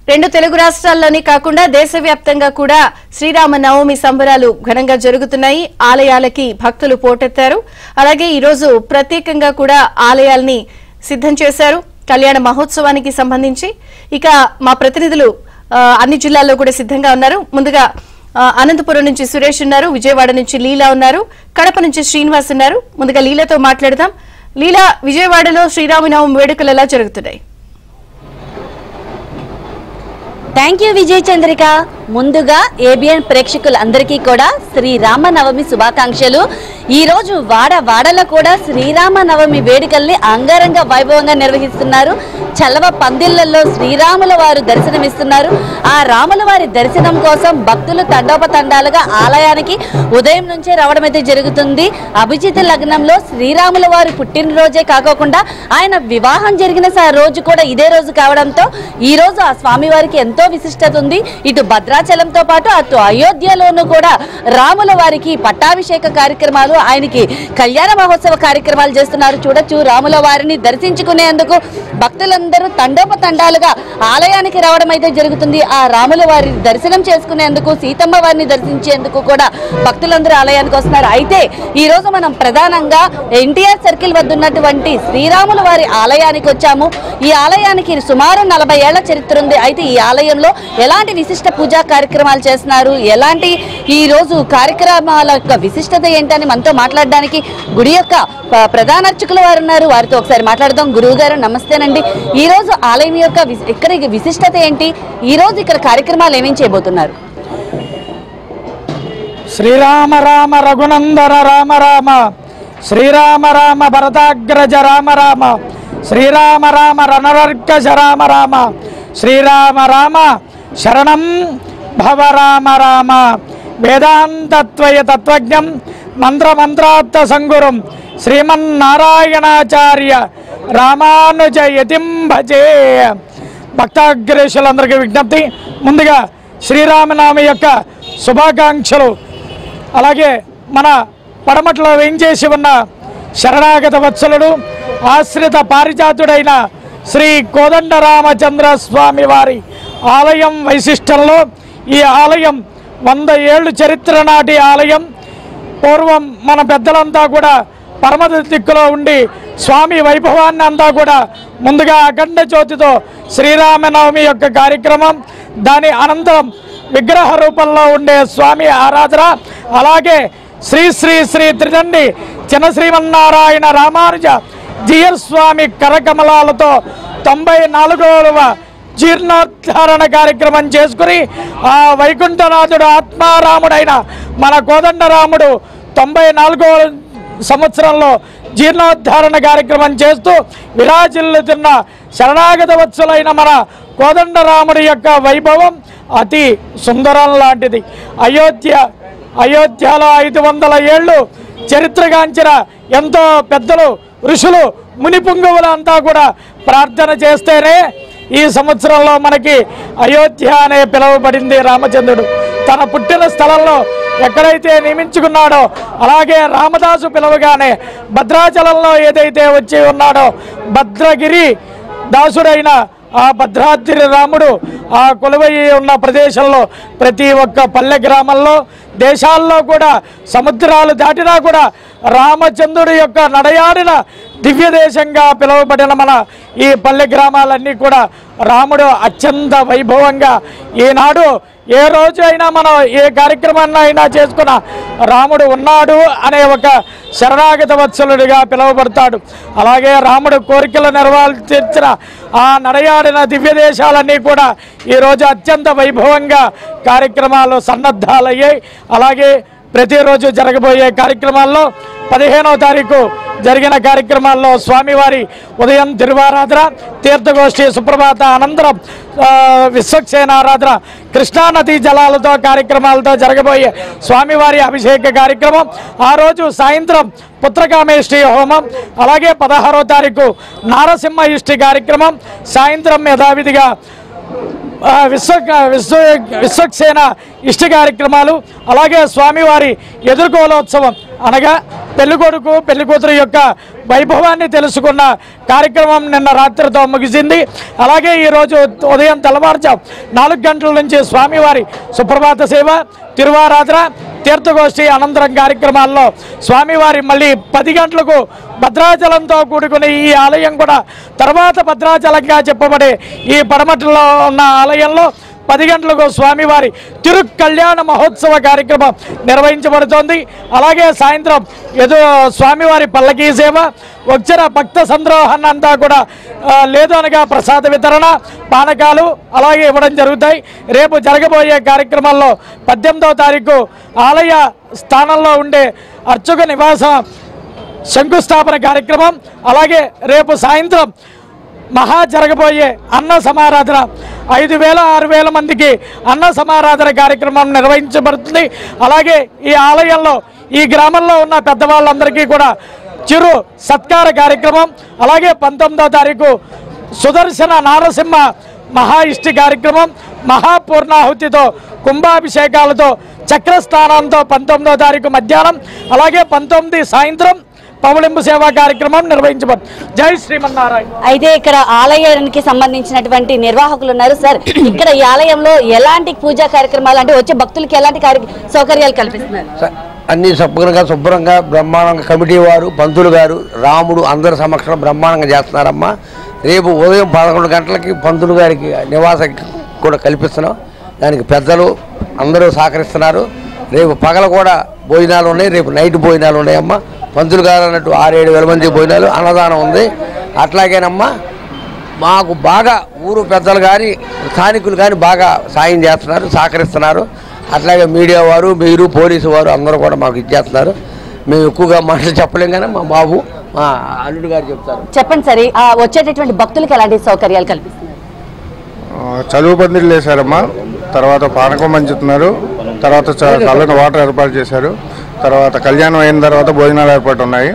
రెండు తెలుగు రాష్ట్రాల్లోనే కాకుండా దేశవ్యాప్తంగా కూడా శ్రీరామ నవమి సంబరాలు ఘనంగా జరుగుతున్నాయి. ఆలయాలకి భక్తులు పోటెత్తారు. అలాగే ఈ రోజు ప్రత్యేకంగా కూడా ఆలయాల్ని సిద్ధం చేశారు కళ్యాణ మహోత్సవానికి సంబంధించి. ఇక మా ప్రతినిధులు అన్ని జిల్లాల్లో కూడా సిద్ధంగా ఉన్నారు. ముందుగా అనంతపురం నుంచి సురేష్ ఉన్నారు, విజయవాడ నుంచి లీలా ఉన్నారు, కడప నుంచి శ్రీనివాస్ ఉన్నారు. ముందుగా లీలాతో మాట్లాడదాం. లీలా, విజయవాడలో శ్రీరామనవమి వేడుకలు ఎలా జరుగుతున్నాయి? Thank you Vijay Chandrika. ముందుగా ఏబిఎన్ ప్రేక్షకులందరికీ కూడా శ్రీరామనవమి శుభాకాంక్షలు. ఈ రోజు వాడలో కూడా శ్రీరామనవమి వేడుకల్ని అంగరంగ వైభవంగా నిర్వహిస్తున్నారు. చలవ పందిళ్లలో శ్రీరాముల వారు దర్శనమిస్తున్నారు. ఆ రాముల వారి దర్శనం కోసం భక్తులు తండోపతండాలుగా ఆలయానికి ఉదయం నుంచే రావడం అయితే జరుగుతుంది. అభిజిత్ లగ్నంలో శ్రీరాముల వారి పుట్టినరోజే కాకుండా ఆయన వివాహం జరిగిన రోజు కూడా ఇదే రోజు కావడంతో ఈ రోజు ఆ స్వామి వారికి ఎంతో విశిష్టత ఉంది. ఇటు భద్రాచలంతో పాటు అటు అయోధ్యలోనూ కూడా రాముల వారికి పట్టాభిషేక కార్యక్రమాలు, ఆయనకి కళ్యాణ మహోత్సవ కార్యక్రమాలు చేస్తున్నారు. చూడొచ్చు, రాముల వారిని దర్శించుకునేందుకు భక్తులందరూ తండోపతండాలుగా ఆలయానికి రావడం అయితే జరుగుతుంది. ఆ రాముల వారి దర్శనం చేసుకునేందుకు, సీతమ్మ వారిని దర్శించేందుకు కూడా భక్తులందరూ ఆలయానికి వస్తున్నారు. అయితే ఈ రోజు మనం ప్రధానంగా ఎన్టీఆర్ సర్కిల్ వద్ద ఉన్నటువంటి శ్రీరాముల వారి ఆలయానికి వచ్చాము. ఈ ఆలయానికి సుమారు 40 ఏళ్ల చరిత్ర ఉంది. అయితే ఈ ఆలయంలో ఎలాంటి విశిష్ట పూజా కార్యక్రమాలు చేస్తున్నారు, ఎలాంటి ఈ రోజు కార్యక్రమాల యొక్క విశిష్టత ఏంటని మనతో మాట్లాడడానికి గుడి యొక్క ప్రధాన అర్చకుల వారు ఉన్నారు. వారితో ఒకసారి మాట్లాడదాం. గురువు గారు నమస్తేనండి. ఈ రోజు ఆలయం యొక్క ఇక్కడ విశిష్టత ఏంటి, ఈ రోజు ఇక్కడ కార్యక్రమాలు ఏమేమి చేయబోతున్నారు? శ్రీరామ రామ రఘునందన రామ రామ, శ్రీరామ రామ భరతాగ్రజ రామ రామ, శ్రీరామ రామ రణవర్గజ రామ రామ, శ్రీరామ రామ శరణం భవ రామ రామ. వేదాంతత్వయ తత్వజ్ఞం మంత్రమంత్రార్థ సంగురం శ్రీమన్నారాయణాచార్య రామానుజయతిం భజే. భక్తాగ్రేషులందరికీ విజ్ఞప్తి, ముందుగా శ్రీరామనామ యొక్క శుభాకాంక్షలు. అలాగే మన పడమట్లో వేంచేసి ఉన్న శరణాగత వత్సలుడు, ఆశ్రిత పారిజాతుడైన శ్రీ కోదండరామచంద్ర స్వామి వారి ఆలయం వైశిష్టంలో ఈ ఆలయం 100 ఏళ్ళు చరిత్ర నాటి ఆలయం. పూర్వం మన పెద్దలంతా కూడా పరమద దిక్కులో ఉండి స్వామి వైభవాన్ని అంతా కూడా ముందుగా అఖండ జ్యోతితో శ్రీరామనవమి యొక్క కార్యక్రమం, దాని అనంతరం విగ్రహ రూపంలో ఉండే స్వామి ఆరాధన, అలాగే శ్రీ శ్రీ శ్రీ త్రిదండి చిన్న శ్రీమన్నారాయణ రామానుజ జియర్ స్వామి కరకమలాలతో 94వ జీర్ణోద్ధారణ కార్యక్రమం చేసుకుని ఆ వైకుంఠనాథుడు ఆత్మారాముడైన మన కోదండరాముడు 94వ సంవత్సరంలో జీర్ణోద్ధారణ కార్యక్రమం చేస్తూ విరాజిల్లుతున్న శరణాగత వత్సలైన మన కోదండరాముడి యొక్క వైభవం అతి సుందరం లాంటిది. అయోధ్యలో 500 ఏళ్ళు చరిత్రగాంచిన ఎంతో పెద్దలు, ఋషులు, మునిపుంగవులంతా కూడా ప్రార్థన చేస్తేనే ఈ సంవత్సరంలో మనకి అయోధ్య అనే పిలువబడింది. రామచంద్రుడు తన పుట్టిన స్థలంలో ఎక్కడైతే నియమించుకున్నాడో అలాగే రామదాసు పిలవగానే భద్రాచలంలో ఏదైతే వచ్చి ఉన్నాడో భద్రగిరి దాసుడైన ఆ భద్రాద్రి రాముడు ఆ కొలువై ఉన్న ప్రదేశంలో ప్రతి ఒక్క పల్లె గ్రామంలో, దేశాల్లో కూడా సముద్రాలు దాటినా కూడా రామచంద్రుడి యొక్క నడయాడిన దివ్య దేశంగా పిలువబడిన మన ఈ పల్లె గ్రామాలన్నీ కూడా రాముడు అత్యంత వైభవంగా ఈనాడు ఏ రోజు అయినా మనం ఏ కార్యక్రమాన్ని అయినా చేసుకున్న రాముడు ఉన్నాడు అనే ఒక శరణాగత వత్సలుడిగా పిలువబడతాడు. అలాగే రాముడు కోరికలు నెరవేర్చిన ఆ నడయాడిన దివ్య దేశాలన్నీ కూడా ఈరోజు అత్యంత వైభవంగా కార్యక్రమాలు సన్నద్ధాలయ్యాయి. అలాగే ప్రతిరోజు జరగబోయే కార్యక్రమాల్లో 15వ తారీఖు జరిగిన కార్యక్రమాల్లో స్వామివారి ఉదయం తిరువారాధన, తీర్థగోష్ఠి, సుప్రభాత అనంతరం విశ్వక్సేనారాధన, కృష్ణానదీ జలాలతో కార్యక్రమాలతో జరగబోయే స్వామివారి అభిషేక కార్యక్రమం. ఆ రోజు సాయంత్రం పుత్రకామేష్టి హోమం, అలాగే 16వ తారీఖు నారసింహ ఇష్టి కార్యక్రమం, సాయంత్రం యథావిధిగా విశ్వక్సేన ఇష్ట కార్యక్రమాలు, అలాగే స్వామివారి ఎదుర్కోలోత్సవం అనగా పెళ్ళికొడుకు పెళ్ళికూతురు యొక్క వైభవాన్ని తెలుసుకున్న కార్యక్రమం నిన్న రాత్రితో ముగిసింది. అలాగే ఈరోజు ఉదయం తెల్లవారుజాము 4 గంటల నుంచి స్వామివారి సుప్రభాత సేవ, తిరువారాధన, తీర్థగోష్ఠి అనంతరం కార్యక్రమాల్లో స్వామివారి మళ్ళీ 10 గంటలకు భద్రాచలంతో కూడుకుని ఈ ఆలయం కూడా తర్వాత భద్రాచలంగా చెప్పబడే ఈ పడమటిలో ఉన్న ఆలయంలో 10 గంటలకు స్వామివారి తిరుకళ్యాణ మహోత్సవ కార్యక్రమం నిర్వహించబడుతోంది. అలాగే సాయంత్రం స్వామివారి పల్లకీ సేవ, వచ్చర భక్త సంద్రోహణ అంతా కూడా లేదు అనగా ప్రసాద వితరణ, పానకాలు అలాగే ఇవ్వడం జరుగుతాయి. రేపు జరగబోయే కార్యక్రమాల్లో 18వ తారీఖు ఆలయ స్థానంలో ఉండే అర్చక నివాసం శంకుస్థాపన కార్యక్రమం, అలాగే రేపు సాయంత్రం జరగబోయే అన్న సమారాధన 5,000-6,000 మందికి అన్న సమారాధన కార్యక్రమం నిర్వహించబడుతుంది. అలాగే ఈ ఆలయంలో ఈ గ్రామంలో ఉన్న పెద్దవాళ్ళందరికీ కూడా చిరు సత్కార కార్యక్రమం, అలాగే 19వ తారీఖు సుదర్శన నారసింహ ఇష్టి కార్యక్రమం, మహాపూర్ణాహుతితో కుంభాభిషేకాలతో చక్రస్థానంతో 19వ తారీఖు మధ్యాహ్నం, అలాగే 19 సాయంత్రం పవళింపు సేవా కార్యక్రమం నిర్వహించబడుతుంది. జై శ్రీమన్నారాయణ. అయితే ఇక్కడ ఆలయానికి సంబంధించినటువంటి నిర్వాహకులు ఉన్నారు సార్. ఇక్కడ ఈ ఆలయంలో ఎలాంటి పూజా కార్యక్రమాలు అంటే వచ్చే భక్తులకి ఎలాంటి సౌకర్యాలు కల్పిస్తున్నారు? అన్ని శుభ్రంగా బ్రహ్మాండంగా కమిటీ వారు, పంతులు గారు, రాముడు అందరి సమక్షంలో బ్రహ్మాండంగా చేస్తున్నారమ్మా. రేపు ఉదయం 11 గంటలకి పంతులు గారికి నివాసం కూడా కల్పిస్తున్నాం. దానికి పెద్దలు అందరూ సహకరిస్తున్నారు. రేపు పగల కూడా భోజనాలు ఉన్నాయి, రేపు నైట్ భోజనాలు ఉన్నాయమ్మా. పంతులు గారు అన్నట్టు 6,000-7,000 మంది భోజనాలు, అన్నదానం ఉంది. అట్లాగేనమ్మా మాకు బాగా ఊరు పెద్దలు కానీ స్థానికులు కానీ బాగా సాయం చేస్తున్నారు, సహకరిస్తున్నారు. అట్లాగే మీడియా వారు, మీరు, పోలీసు వారు అందరూ కూడా మాకు ఇచ్చేస్తున్నారు. మేము ఎక్కువగా మాటలు చెప్పలేం కానీ మా బాబు, మా అల్లుడు గారు చెప్తారు. చెప్పండి సరే, వచ్చేటటువంటి భక్తులకు ఎలాంటి సౌకర్యాలు కల్పిస్తున్నారు? చలువు పందిళ్ళు వేశారమ్మా, తర్వాత పానకం పంచుతున్నారు, తర్వాత చల్లని వాటర్ ఏర్పాటు చేశారు, తర్వాత కళ్యాణం అయిన తర్వాత భోజనాలు ఏర్పాటు ఉన్నాయి.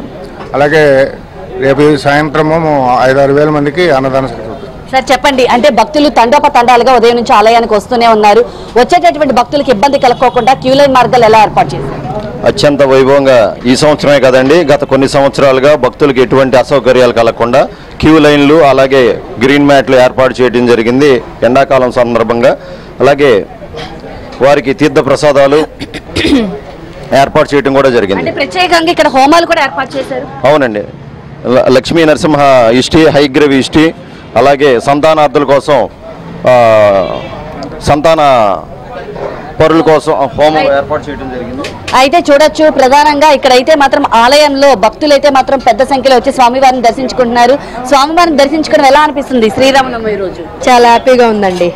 అలాగే రేపు సాయంత్రము 5,000-6,000 మందికి అన్నదానం. సార్ చెప్పండి, అంటే భక్తులు తండోపతండాలుగా ఉదయం నుంచి ఆలయానికి వస్తూనే ఉన్నారు. వచ్చేటటువంటి భక్తులకు ఇబ్బంది కలగకుండా క్యూ లైన్ మార్గాలు ఎలా ఏర్పాటు చేశారు? అత్యంత వైభవంగా ఈ సంవత్సరమే కదండి, గత కొన్ని సంవత్సరాలుగా భక్తులకు ఎటువంటి అసౌకర్యాలు కలగకుండా క్యూ లైన్లు అలాగే గ్రీన్ మ్యాట్లు ఏర్పాటు చేయడం జరిగింది ఎండాకాలం సందర్భంగా. అలాగే వారికి తీర్థ ప్రసాదాలు ఏర్పాటు చేయడం కూడా జరిగింది. ప్రత్యేకంగా ఇక్కడ హోమాలు కూడా ఏర్పాటు చేశారు. అవునండి, లక్ష్మీ నరసింహ ఇష్టి, హైగ్రవి ఇష్టి, అలాగే సంతానార్థుల కోసం సంతాన పరుల కోసం హోమం ఏర్పాటు చేయడం జరిగింది. అయితే చూడొచ్చు, ప్రధానంగా ఇక్కడైతే మాత్రం ఆలయంలో భక్తులైతే మాత్రం పెద్ద సంఖ్యలో వచ్చి స్వామివారిని దర్శించుకుంటున్నారు. స్వామివారిని దర్శించుకోవడం ఎలా అనిపిస్తుంది శ్రీరామనవమి రోజు? చాలా హ్యాపీగా ఉందండి.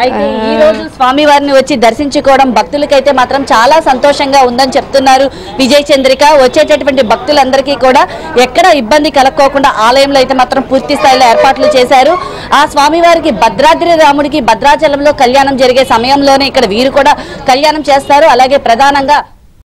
అయితే ఈ రోజు స్వామివారిని వచ్చి దర్శించుకోవడం భక్తులకైతే మాత్రం చాలా సంతోషంగా ఉందని చెప్తున్నారు విజయ చంద్రిక. వచ్చేటటువంటి భక్తులందరికీ కూడా ఎక్కడ ఇబ్బంది కలక్కోకుండా ఆలయంలో అయితే మాత్రం పూర్తి స్థాయిలో ఏర్పాట్లు చేశారు. ఆ స్వామివారికి భద్రాద్రి రాముడికి భద్రాచలంలో కళ్యాణం జరిగే సమయంలోనే ఇక్కడ వీరు కూడా కళ్యాణం చేస్తారు. అలాగే ప్రధానంగా